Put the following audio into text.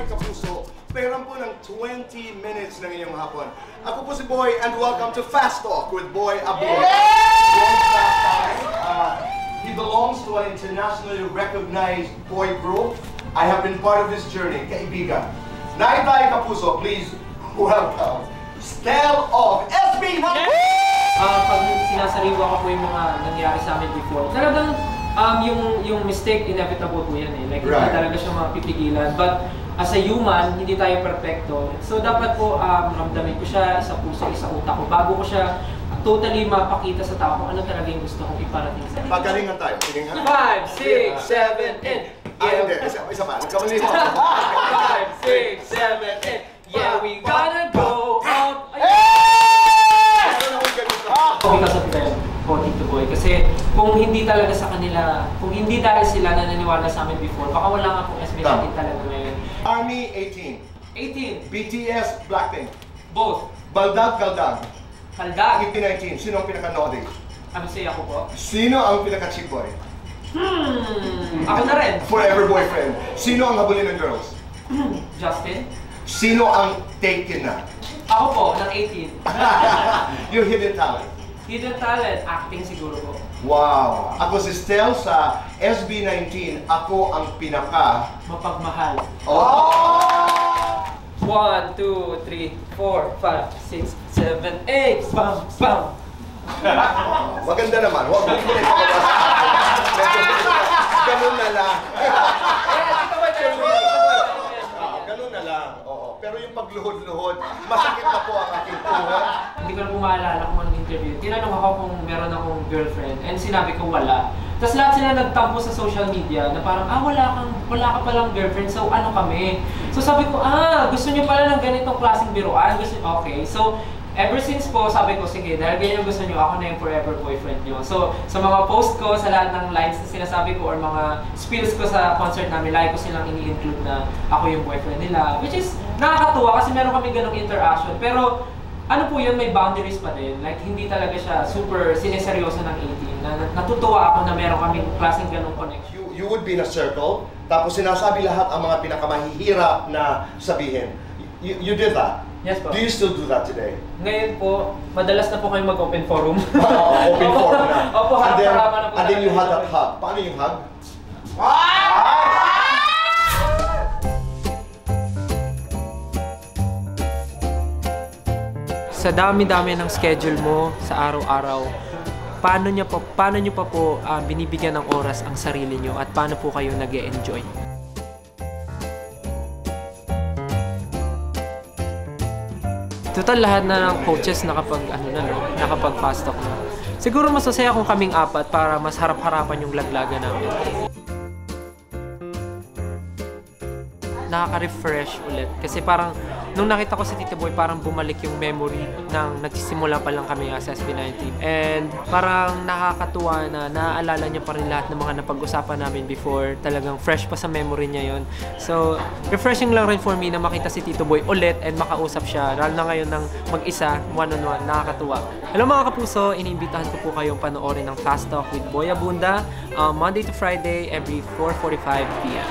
Kapuso. Pairan po ng 20 minutes ng inyong hapon. Ako po si Boy and welcome to Fast Talk with Boy Abul. He belongs to an internationally recognized boy group. I have been part of this journey. Kaibigan. Naitay Kapuso, please welcome Stel of SB. Pag sinasariwa ko po yung mga nangyari sa amin before, talagang yung mistake, inevitable po yan eh. Like, hindi talaga siya mapipigilan. But as a human, hindi tayo perfecto. So dapat po ramdamin ko siya, isa puso, isa utak ko, bago ko siya totally mapakita sa tao kung ano talaga yung gusto kong iparating sa Pagalingan tayo. 5, 6, 7, 8. Hindi, isa pa. Nagkamali mo. 5, 6, 7, 8. Yeah, we gotta go up. Because of them, Tito Boy. Kasi kung hindi talaga sa kanila, kung hindi dahil sila naniniwala sa amin before, baka wala nga pong SB19 talaga ngayon. Army 18. 18. BTS Blackpink. Both. Baldag Kaldag. Kaldag. 19. Sino ang pinaka-naughty? Ano say ako po? Sino ang pinaka-cheap boy? Ako na rin. Forever boyfriend. Sino ang habulin ng girls? Justin. Sino ang taken na? Ako po, ng 18. Your hidden talent. Hidden talent, acting siguro po. Wow! Ako si Stel sa SB19. Ako ang pinaka... Mapagmahal. Oh! 1, 2, 3, 4, 5, 6, 7, 8. Bam! Bam! Maganda naman. Huwag mo ganun na lang. Ganun na lang. Oo. Pero yung pagluhod-luhod, masakit na po ang aking tuhod. Hindi ko na po maalala kung anong interview. Tinanong ako kung meron akong girlfriend and sinabi ko wala. Tapos lahat sila nagtampo sa social media na parang, wala ka palang girlfriend, so ano kami? So sabi ko, gusto niyo pala ng ganitong klaseng biruan? Okay. So, ever since po, sabi ko, sige, dahil ganyan gusto niyo, ako na yung forever boyfriend niyo. So, sa mga post ko, sa lahat ng lines na sinasabi ko or mga spills ko sa concert namin, lagi ko silang ini-include na ako yung boyfriend nila. Which is nakakatuwa kasi meron kami ganong interaction. Pero, ano po yun, may boundaries pa din. Like, hindi talaga siya super sineseryoso ng 18. Natutuwa ako na meron kaming klaseng ganong connection. You would be in a circle, tapos sinasabi lahat ang mga pinakamahihirap na sabihin. You did that? Yes po. Do you still do that today? Ngayon po, madalas na po kayo mag-open forum. Open forum na. Opo, harap-harapan na po. And then you had that hug. Paano yung hug? Sa dami-dami ng schedule mo sa araw-araw, paano nyo pa po binibigyan ng oras ang sarili nyo at paano po kayo nag-e-enjoy? Total lahat na ng coaches nakapag fast talk na. Siguro mas masaya kung kaming apat para mas harap-harapan yung laglaga namin. Nakaka-refresh ulit kasi parang nung nakita ko si Tito Boy, parang bumalik yung memory ng nagsisimula pa lang kami sa SB19. And parang nakakatuwa na naaalala niya pa rin lahat ng mga napag-usapan namin before. Talagang fresh pa sa memory niya yon. So, refreshing lang rin for me na makita si Tito Boy ulit and makausap siya. Lalo na ngayon ng mag-isa, one-on-one, nakakatuwa. Hello mga kapuso, iniimbitahan ko po kayong panoorin ng Fast Talk with Boy Abunda, Monday to Friday, every 4:45 p.m.